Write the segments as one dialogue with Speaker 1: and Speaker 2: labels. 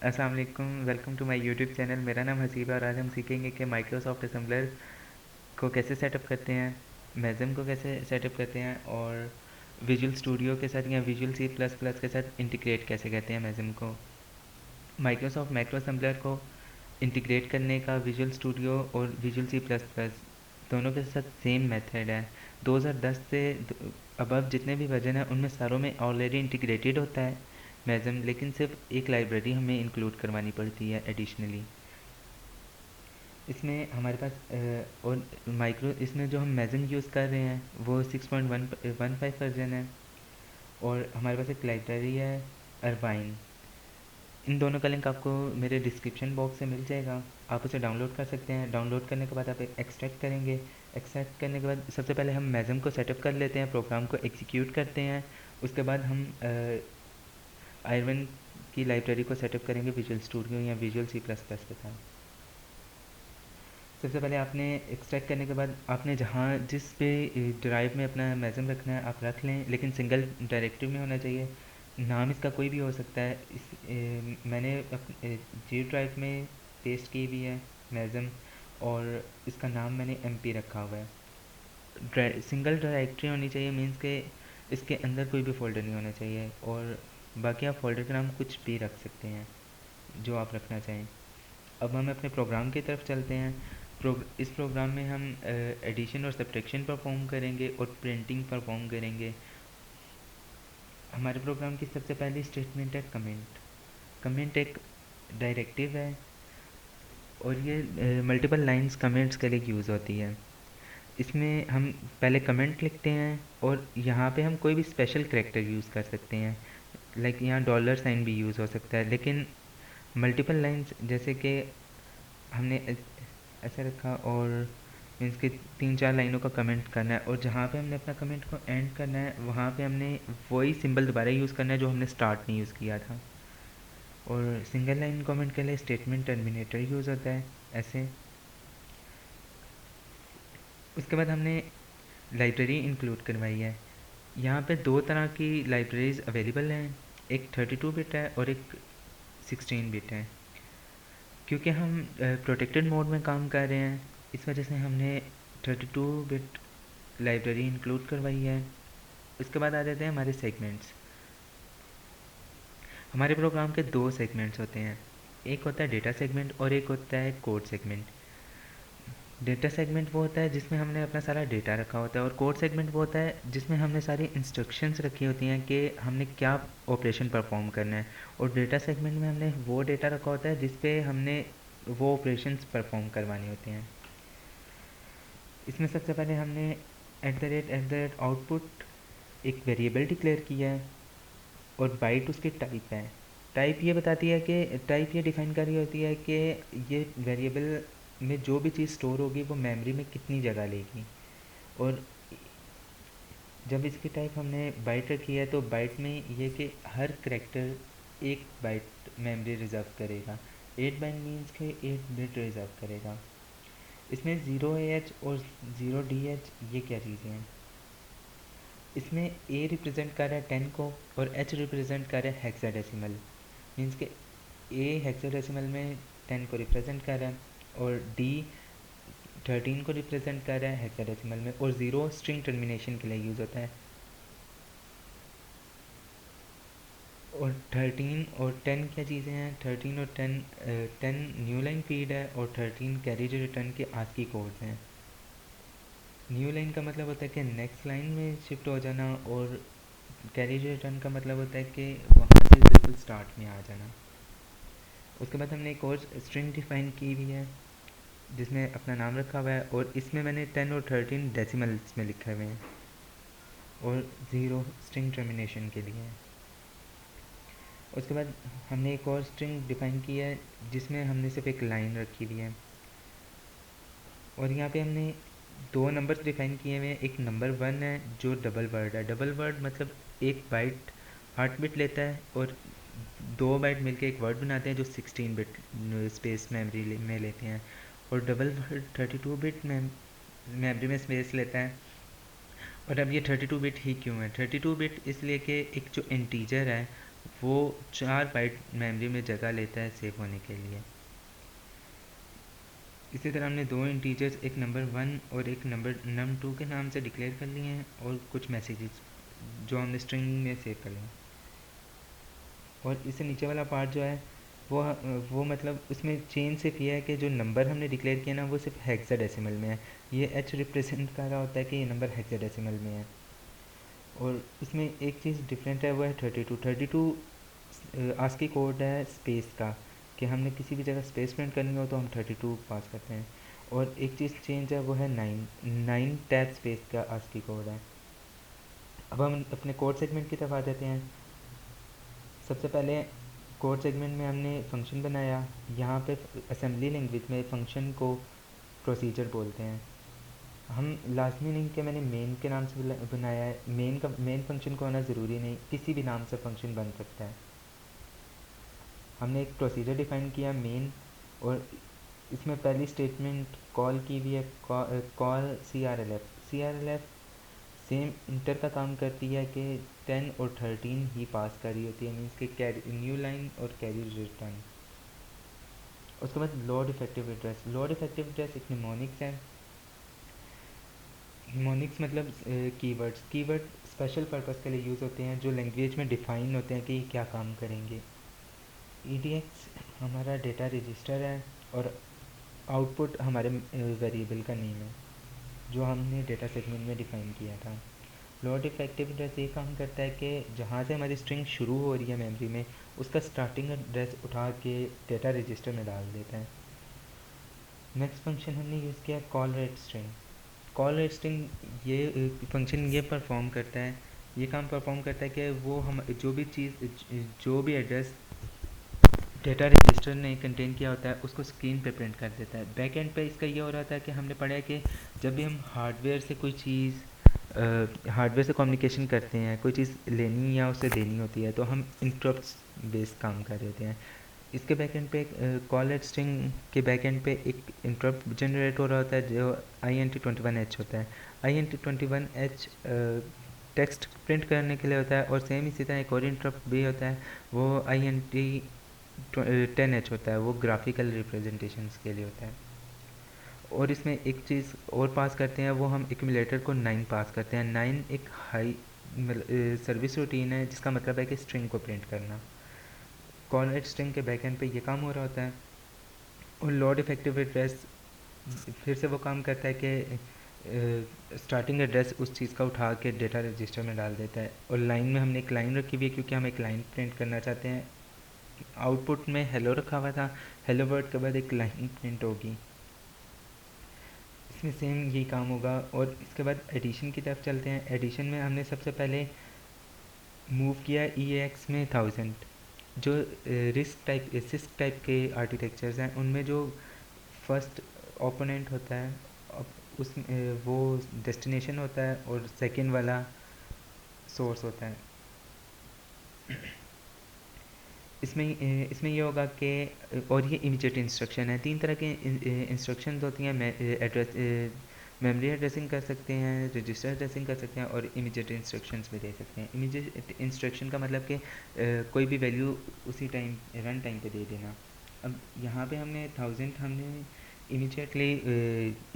Speaker 1: अस्सलाम वालेकुम। Welcome to my YouTube channel. मेरा नाम हसीब है और आज हम सीखेंगे कि माइक्रोसॉफ्ट असम्बलर को कैसे सेटअप करते हैं, मेज़म को कैसे सेटअप करते हैं और विजुअल स्टूडियो के साथ या विजुअल सी प्लस प्लस के साथ इंटीग्रेट कैसे करते हैं मेज़म को। माइक्रोसॉफ्ट माइक्रो असम्बलर को इंटीग्रेट करने का विजुअल स्टूडियो और विजुअल सी प्लस प्लस दोनों के साथ सेम मेथड है। 2010 से अबव जितने भी वर्जन हैं उनमें सारों में ऑलरेडी इंटीग्रेटेड होता है मेज़म, लेकिन सिर्फ एक लाइब्रेरी हमें इंक्लूड करवानी पड़ती है एडिशनली। इसमें हमारे पास और माइक्रो इसमें जो हम मेज़म यूज़ कर रहे हैं वो 6.115 वर्जन है और हमारे पास एक लाइब्रेरी है अरबाइन। इन दोनों का लिंक आपको मेरे डिस्क्रिप्शन बॉक्स से मिल जाएगा, आप उसे डाउनलोड कर सकते हैं। डाउनलोड करने के बाद आप एक्सट्रैक्ट करेंगे। एक्सट्रैक्ट करने के बाद सबसे पहले हम मेज़म को सेटअप कर लेते हैं, प्रोग्राम को एग्जीक्यूट करते हैं। उसके बाद हम आयरन की लाइब्रेरी को सेटअप करेंगे विजुअल स्टूडियो या विजुअल सी प्लस प्लस के साथ। सबसे पहले आपने एक्सट्रैक्ट करने के बाद आपने जहाँ जिस पे ड्राइव में अपना मेज़म रखना है आप रख लें, लेकिन सिंगल डायरेक्टिव में होना चाहिए। नाम इसका कोई भी हो सकता है। मैंने जी ड्राइव में पेस्ट की हुई है मेज़म और इसका नाम मैंने एमपी रखा हुआ है। सिंगल डायरेक्टरी होनी चाहिए, मीन्स के इसके अंदर कोई भी फ़ोल्डर नहीं होना चाहिए और बाकी आप फ़ोल्डर का नाम कुछ भी रख सकते हैं जो आप रखना चाहें। अब हम अपने प्रोग्राम की तरफ चलते हैं। इस प्रोग्राम में हम एडिशन और सब्ट्रैक्शन परफॉर्म करेंगे और प्रिंटिंग परफॉर्म करेंगे। हमारे प्रोग्राम की सबसे पहली स्टेटमेंट है कमेंट। कमेंट एक डायरेक्टिव है और ये मल्टीपल लाइंस कमेंट्स के लिए यूज़ होती है। इसमें हम पहले कमेंट लिखते हैं और यहाँ पे हम कोई भी स्पेशल करैक्टर यूज़ कर सकते हैं, लाइक यहाँ डॉलर साइन भी यूज़ हो सकता है। लेकिन मल्टीपल लाइंस जैसे कि हमने ऐसा रखा और मीन्स कि 3-4 लाइनों का कमेंट करना है और जहाँ पे हमने अपना कमेंट को एंड करना है वहाँ पे हमने वही सिंबल दोबारा यूज़ करना है जो हमने स्टार्ट में यूज़ किया था। और सिंगल लाइन कमेंट के लिए स्टेटमेंट टर्मिनेटर यूज़ होता है ऐसे। उसके बाद हमने लाइब्रेरी इंक्लूड करवाई है। यहाँ पे दो तरह की लाइब्रेरीज़ अवेलेबल हैं, एक 32 बिट है और एक 16 बिट है। क्योंकि हम प्रोटेक्टेड मोड में काम कर रहे हैं इस वजह से हमने 32 बिट लाइब्रेरी इंक्लूड करवाई है। उसके बाद आ जाते हैं हमारे सेगमेंट्स। हमारे प्रोग्राम के दो सेगमेंट्स होते हैं, एक होता है डेटा सेगमेंट और एक होता है कोड सेगमेंट। डेटा सेगमेंट वो होता है जिसमें हमने अपना सारा डेटा रखा होता है और कोड सेगमेंट वो होता है जिसमें हमने सारी इंस्ट्रक्शंस रखी होती हैं कि हमने क्या ऑपरेशन परफॉर्म करना है। और डेटा सेगमेंट में हमने वो डेटा रखा होता है जिस पे हमने वो ऑपरेशंस परफॉर्म करवाने होते हैं। इसमें सबसे पहले हमने @ आउटपुट एक वेरिएबल डिक्लेयर किया है और बाइट उसकी टाइप है। टाइप ये बताती है कि टाइप ये डिफाइन कर रही होती है कि ये वेरिएबल में जो भी चीज़ स्टोर होगी वो मेमोरी में कितनी जगह लेगी। और जब इसकी टाइप हमने बाइट रखी है तो बाइट में ये कि हर करेक्टर एक बाइट मेमोरी रिज़र्व करेगा। 8 बाइट मीन्स के 8 बिट रिज़र्व करेगा। इसमें 0AH और 0DH ये क्या चीज़ें हैं। इसमें A रिप्रेजेंट कर रहा है 10 को और H रिप्रेजेंट कर रहा है हेक्साडेसिमल, मीन्स के A हेक्साडेसिमल में 10 को रिप्रेजेंट कर रहा है और D 13 को रिप्रेजेंट कर रहा है हेक्साडेसिमल में और 0 स्ट्रिंग टर्मिनेशन के लिए यूज़ होता है। और 13 और 10 क्या चीज़ें हैं, 13 और 10 न्यू लाइन फीड है और 13 कैरी रिटर्न के आस्की कोड्स हैं। न्यू लाइन का मतलब होता है कि नेक्स्ट लाइन में शिफ्ट हो जाना और कैरी रिटर्न का मतलब होता है कि वहाँ से बिल्कुल स्टार्ट में आ जाना। उसके बाद हमने एक और स्ट्रिंग डिफाइन की हुई है जिसमें अपना नाम रखा हुआ है और इसमें मैंने 10 और 13 डेसिमल्स में लिखे हुए हैं और 0 स्ट्रिंग टर्मिनेशन के लिए है। उसके बाद हमने एक और स्ट्रिंग डिफाइन की है जिसमें हमने सिर्फ एक लाइन रखी हुई है और यहाँ पे हमने दो नंबर्स डिफाइन किए हुए हैं। एक नंबर 1 है जो डबल वर्ड है। डबल वर्ड मतलब एक बाइट 8 बिट लेता है और 2 बाइट मिलके एक वर्ड बनाते हैं जो 16 बिट स्पेस मेमोरी में लेते हैं। और डबल वर्ड 32 बिट मेमोरी में स्पेस लेता है। और अब ये 32 बिट ही क्यों है, 32 बिट इसलिए कि एक जो इंटीजर है वो 4 बाइट मेमोरी में जगह लेता है सेव होने के लिए। इसी तरह हमने दो इंटीजर्स, एक नंबर 1 और एक नंबर num2 के नाम से डिक्लेयर कर लिए हैं, और कुछ मैसेजेस जो हमने स्ट्रिंग में सेव कर लिए। और इससे नीचे वाला पार्ट जो है वो मतलब उसमें चेंज सिर्फ ये है कि जो नंबर हमने डिक्लेयर किया ना वो सिर्फ हेक्साडेसिमल में है। ये एच रिप्रेजेंट कर रहा होता है कि ये नंबर हेक्साडेसिमल में है। और इसमें एक चीज़ डिफरेंट है, वो है 32 आस्की कोड है स्पेस का, कि हमने किसी भी जगह स्पेस प्रिंट करनी हो तो हम 32 पास करते हैं। और एक चीज़ चेंज है, वो है 9 टैब स्पेस का आस्की कोड है। अब हम अपने कोड सेगमेंट की तरफ आ जाते हैं। सबसे पहले कोड सेगमेंट में हमने फंक्शन बनाया। यहाँ पे असेंबली लैंग्वेज में फ़ंक्शन को प्रोसीजर बोलते हैं। हम लाजमी नहीं कि मैंने मेन के नाम से बनाया है, मेन फंक्शन को होना ज़रूरी नहीं, किसी भी नाम से फंक्शन बन सकता है। हमने एक प्रोसीजर डिफाइन किया मेन, और इसमें पहली स्टेटमेंट कॉल की हुई है, call C R L F same enter का काम करती है कि 10 और 13 ही पास कर रही होती है, मीन्स के कैरी न्यू लाइन और कैरी रिटर्न। उसके बाद लोड इफेक्टिव एड्रेस एक निमोनिक्स है। निमोनिक्स मतलब कीवर्ड स्पेशल पर्पस के लिए यूज़ होते हैं, जो लैंग्वेज में डिफ़ाइन होते हैं कि क्या काम करेंगे। EDX हमारा डेटा रजिस्टर है, और आउटपुट हमारे वेरिएबल का नेम है जो हमने डेटा सेगमेंट में डिफ़ाइन किया था। लोड इफेक्टिव एड्रेस ये काम करता है कि जहाँ से हमारी स्ट्रिंग शुरू हो रही है मेमोरी में, उसका स्टार्टिंग एड्रेस उठा के डेटा रजिस्टर में डाल देता है। नेक्स्ट फंक्शन हमने यूज़ किया call rate string. Call rate string ये फंक्शन ये परफॉर्म करता है, ये काम परफॉर्म करता है कि वो हम जो भी एड्रेस डेटा रजिस्टर ने कंटेन किया होता है उसको स्क्रीन पे प्रिंट कर देता है। बैक एंड पे इसका ये हो रहा था कि हमने पढ़ा है कि जब भी हम हार्डवेयर से कोई चीज़ हार्डवेयर से कम्युनिकेशन करते हैं, कोई चीज़ लेनी या उसे देनी होती है, तो हम इंटरप्ट बेस्ड काम कर रहे होते हैं। इसके बैक एंड पे कॉल एट स्ट्रिंग के बैक एंड पे एक इंटरप्ट जनरेट हो रहा होता है जो INT21H होता है। INT21H टेक्स्ट प्रिंट करने के लिए होता है, और सेम इसी तरह एक और इंटरप्ट भी होता है, वो INT10H होता है, वो ग्राफिकल रिप्रेजेंटेशंस के लिए होता है। और इसमें एक चीज़ और पास करते हैं, वो हम एक्यूमुलेटर को 9 पास करते हैं। 9 एक हाई सर्विस रूटीन है, जिसका मतलब है कि स्ट्रिंग को प्रिंट करना। कॉल एट स्ट्रिंग के बैक एंड पे ये काम हो रहा होता है। और लोड इफेक्टिव एड्रेस फिर से वो काम करता है कि स्टार्टिंग एड्रेस उस चीज़ का उठा के डेटा रजिस्टर में डाल देता है। और लाइन में हमने एक लाइन रखी हुई है क्योंकि हम एक लाइन प्रिंट करना चाहते हैं। आउटपुट में हेलो रखा हुआ था, हेलो वर्ड के बाद एक लाइन प्रिंट होगी। इसमें सेम यही काम होगा। और इसके बाद एडिशन की तरफ चलते हैं। एडिशन में हमने सबसे पहले मूव किया EAX में 1000। जो सिस्क टाइप के आर्किटेक्चर्स हैं उनमें जो फर्स्ट ओपोनेंट होता है उस वो डेस्टिनेशन होता है, और सेकंड वाला सोर्स होता है। इसमें ये होगा कि, और ये इमीडिएट इंस्ट्रक्शन है। 3 तरह के इंस्ट्रक्शन होती हैं। एड्रेस मेमोरी एड्रेसिंग कर सकते हैं, रजिस्टर एड्रेसिंग कर सकते हैं, और इमीडिएट इंस्ट्रक्शंस भी दे सकते हैं। इमीडिएट इंस्ट्रक्शन का मतलब कि कोई भी वैल्यू उसी टाइम रन टाइम पे दे देना। अब यहाँ पे हमने 1000 हमने इमीडिएटली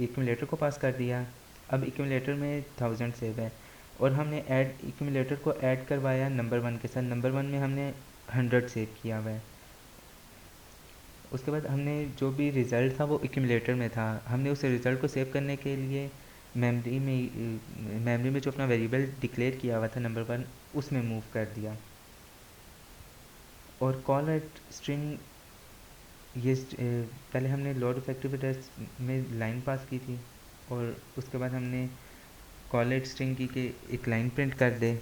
Speaker 1: एक्यूमुलेटर को पास कर दिया। अब एक्यूमुलेटर में 1000 सेव है, और हमने एक्यूमुलेटर को ऐड करवाया नंबर 1 के साथ। नंबर 1 में हमने 100 सेव किया हुआ है। उसके बाद हमने जो भी रिज़ल्ट था वो एक्यूमुलेटर में था, हमने उस रिज़ल्ट को सेव करने के लिए मेमोरी में जो अपना वेरिएबल डिक्लेयर किया हुआ था नंबर 1, उसमें मूव कर दिया। और कॉल एट स्ट्रिंग ये पहले हमने लोड इफेक्टिव एड्रेस में लाइन पास की थी, और उसके बाद हमने कॉल एट स्ट्रिंग की कि एक लाइन प्रिंट कर दे,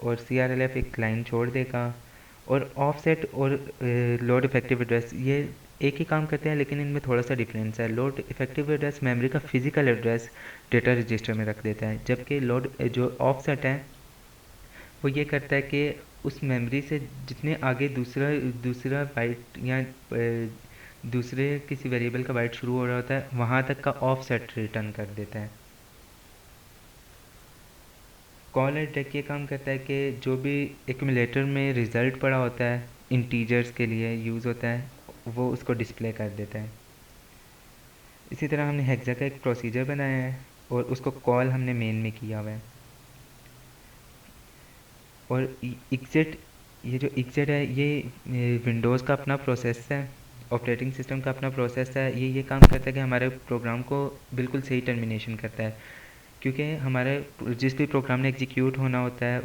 Speaker 1: और CRLF एक लाइन छोड़ देगा। और ऑफसेट और लोड इफेक्टिव एड्रेस ये एक ही काम करते हैं, लेकिन इनमें थोड़ा सा डिफरेंस है। लोड इफेक्टिव एड्रेस मेमोरी का फिजिकल एड्रेस डेटा रजिस्टर में रख देता है, जबकि लोड जो ऑफसेट है वो ये करता है कि उस मेमोरी से जितने आगे दूसरा दूसरा बाइट या दूसरे किसी वेरिएबल का बाइट शुरू हो रहा होता है वहाँ तक का ऑफसेट रिटर्न कर देता है। कॉल एडेक ये काम करता है कि जो भी एक्यूमुलेटर में रिज़ल्ट पड़ा होता है इंटीजर्स के लिए यूज़ होता है, वो उसको डिस्प्ले कर देता है। इसी तरह हमने हेक्सा का एक प्रोसीजर बनाया है और उसको कॉल हमने मेन में किया हुआ है। और एग्जिट, ये जो एग्जिट है ये विंडोज़ का अपना प्रोसेस है, ऑपरेटिंग सिस्टम का अपना प्रोसेस है। ये काम करता है कि हमारे प्रोग्राम को बिल्कुल सही टर्मिनेशन करता है, क्योंकि हमारे जिस भी प्रोग्राम ने एग्जीक्यूट होना होता है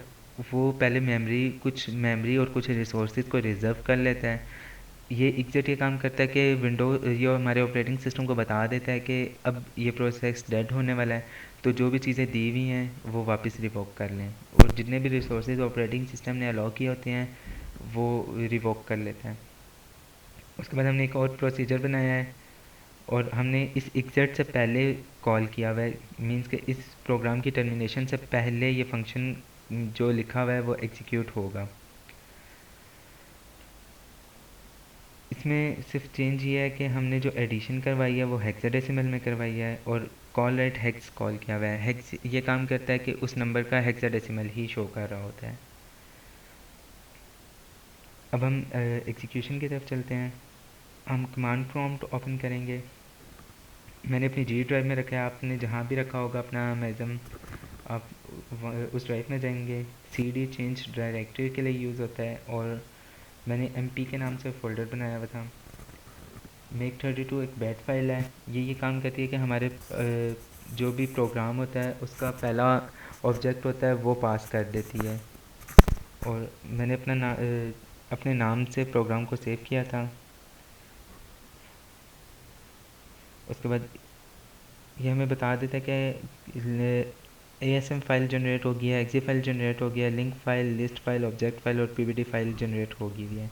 Speaker 1: वो पहले कुछ मेमोरी और कुछ रिसोर्सेज को रिज़र्व कर लेता है। ये एग्जैक्ट ये काम करता है कि विंडो ये हमारे ऑपरेटिंग सिस्टम को बता देता है कि अब ये प्रोसेस डेड होने वाला है, तो जो भी चीज़ें दी हुई हैं वो वापस रिवोक कर लें, और जितने भी रिसोर्सेज ऑपरेटिंग सिस्टम ने अलाउ किए होते हैं वो रिवोक कर लेता है। उसके बाद हमने एक और प्रोसीजर बनाया है और हमने इस एग्जैक्ट से पहले कॉल किया हुआ है, मीन्स कि इस प्रोग्राम की टर्मिनेशन से पहले ये फंक्शन जो लिखा हुआ है वो एग्जीक्यूट होगा। इसमें सिर्फ चेंज ये है कि हमने जो एडिशन करवाई है वो हेक्साडेसिमल में करवाई है और कॉल एट हेक्स कॉल किया हुआ है। हेक्स ये काम करता है कि उस नंबर का हेक्साडेसिमल ही शो कर रहा होता है। अब हम एग्जीक्यूशन की तरफ चलते हैं। हम कमांड प्रॉम्प्ट ओपन करेंगे। मैंने अपनी जी ड्राइव में रखा है, आपने जहाँ भी रखा होगा अपना मेज़म, आप उस ड्राइव में जाएंगे। सी डी चेंज डायरेक्टरी के लिए यूज़ होता है और मैंने एम पी के नाम से फ़ोल्डर बनाया हुआ था। मेक32 एक बैट फाइल है। ये काम करती है कि हमारे जो भी प्रोग्राम होता है उसका पहला ऑब्जेक्ट होता है वो पास कर देती है। और मैंने अपने नाम से प्रोग्राम को सेव किया था। उसके बाद ये हमें बता देता है कि ASM फाइल जनरेट हो गया है, एक्जी फाइल जनरेट हो गया है, link file, list file, object file और PBD फाइल जनरेट हो गई है।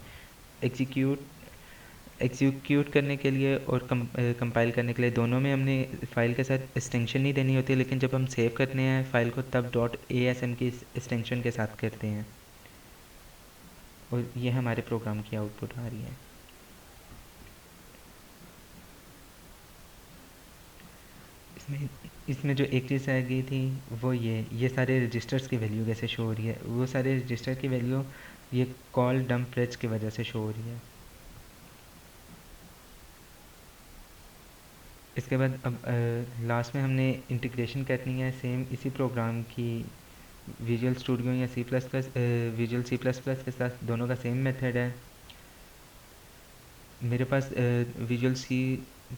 Speaker 1: एग्जीक्यूट करने के लिए और कंपाइल करने के लिए दोनों में हमने फ़ाइल के साथ एक्सटेंशन नहीं देनी होती, लेकिन जब हम सेव करते हैं फ़ाइल को तब .asm की एक्सटेंशन के साथ करते हैं। और ये हमारे प्रोग्राम की आउटपुट आ रही है। इसमें इसमें जो एक चीज़ आ गई थी वो ये सारे रजिस्टर्स की वैल्यू कैसे शो हो रही है। वो सारे रजिस्टर की वैल्यू ये कॉल डम्प फ्रेज की वजह से शो हो रही है। इसके बाद अब लास्ट में हमने इंटीग्रेशन करनी है सेम इसी प्रोग्राम की विजुअल स्टूडियो या C plus plus, visual C plus plus के साथ दोनों का सेम मेथड है। मेरे पास विजुअल सी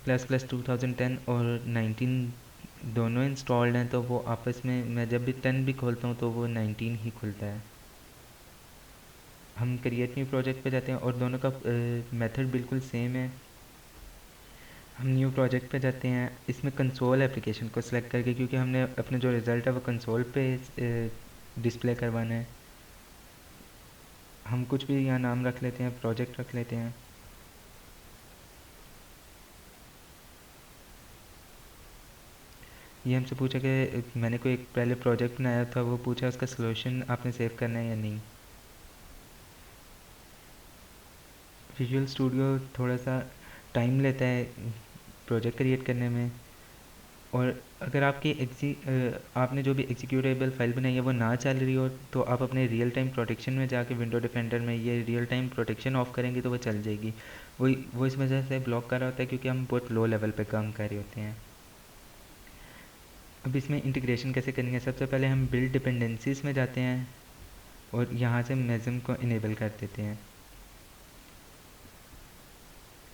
Speaker 1: प्लस प्लस 2010 और 19 दोनों इंस्टॉल्ड हैं, तो वो आपस में मैं जब भी 10 भी खोलता हूँ तो वो 19 ही खुलता है। हम क्रिएट न्यू प्रोजेक्ट पे जाते हैं और दोनों का मेथड बिल्कुल सेम है। हम न्यू प्रोजेक्ट पे जाते हैं, इसमें कंसोल एप्लीकेशन को सिलेक्ट करके, क्योंकि हमने अपने जो रिज़ल्ट है वो कंसोल पे डिस्प्ले करवाना है। हम कुछ भी यहाँ नाम रख लेते हैं, प्रोजेक्ट रख लेते हैं। ये हमसे पूछा कि मैंने कोई एक पहले प्रोजेक्ट बनाया था, वो पूछा उसका सलूशन आपने सेव करना है या नहीं। विजुअल स्टूडियो थोड़ा सा टाइम लेता है प्रोजेक्ट क्रिएट करने में, और अगर आपने जो भी एग्जीक्यूटेबल फाइल बनाई है वो ना चल रही हो तो आप अपने रियल टाइम प्रोटेक्शन में जाके विंडो डिफेंडर में ये रियल टाइम प्रोटेक्शन ऑफ करेंगे तो वो चल जाएगी। वो इस वजह से ब्लॉक कर रहा होता है क्योंकि हम बहुत लो लेवल पे काम कर रहे होते हैं। अब इसमें इंटीग्रेशन कैसे करनी है, सबसे पहले हम बिल्ड डिपेंडेंसीज में जाते हैं और यहाँ से मेज़म को इनेबल कर देते हैं।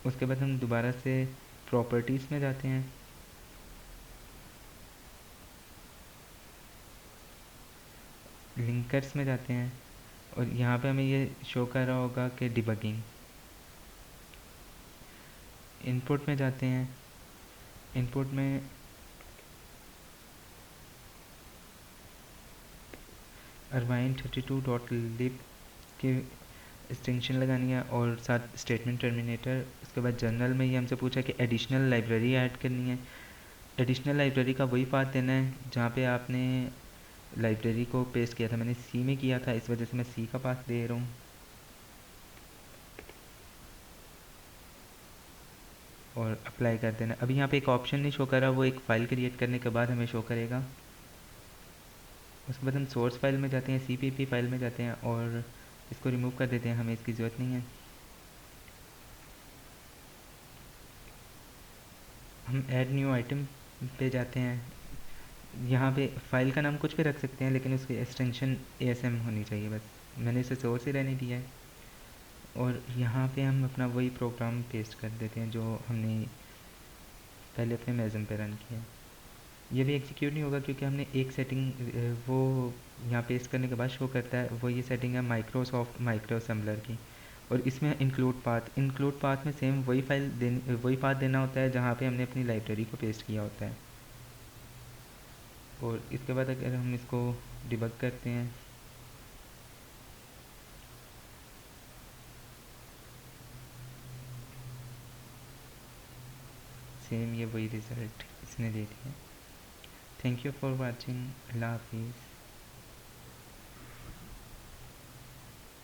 Speaker 1: उसके बाद हम दोबारा से प्रॉपर्टीज़ में जाते हैं। लिंकर्स में जाते हैं और यहाँ पे हमें ये शो कर रहा होगा कि डिबगिंग। इनपुट में जाते हैं। इनपुट में arvine32.lib की एक्सटेंशन लगानी है और साथ स्टेटमेंट टर्मिनेटर। उसके बाद जर्नल में ये हमसे पूछा कि एडिशनल लाइब्रेरी ऐड करनी है। एडिशनल लाइब्रेरी का वही पाथ देना है जहाँ पे आपने लाइब्रेरी को पेस्ट किया था। मैंने सी में किया था, इस वजह से मैं सी का पाथ दे रहा हूँ और अप्लाई कर देना। अभी यहाँ पे एक ऑप्शन नहीं शो कर रहा, वो एक फ़ाइल क्रिएट करने के बाद हमें शो करेगा। उसके बाद हम सोर्स फाइल में जाते हैं, सीपीपी फाइल में जाते हैं और इसको रिमूव कर देते हैं, हमें इसकी ज़रूरत नहीं है। हम ऐड न्यू आइटम पे जाते हैं। यहाँ पे फ़ाइल का नाम कुछ भी रख सकते हैं, लेकिन उसकी एक्सटेंशन ASM होनी चाहिए बस। मैंने इसे सोर्स ही रहने दिया है। और यहाँ पे हम अपना वही प्रोग्राम पेस्ट कर देते हैं जो हमने पहले अपने मेज़न पे रन किया है। ये भी एग्जीक्यूट नहीं होगा क्योंकि हमने एक सेटिंग वो यहाँ पेस्ट करने के बाद शो करता है, वो ये सेटिंग है माइक्रोसॉफ्ट माइक्रो असेंबलर की। और इसमें इंक्लूड पाथ में सेम वही पाथ देना होता है जहाँ पे हमने अपनी लाइब्रेरी को पेस्ट किया होता है। और इसके बाद अगर हम इसको डिबग करते हैं, सेम ये वही रिज़ल्ट इसने दे दिया। Thank you for watching. अल्लाह हाफिज़।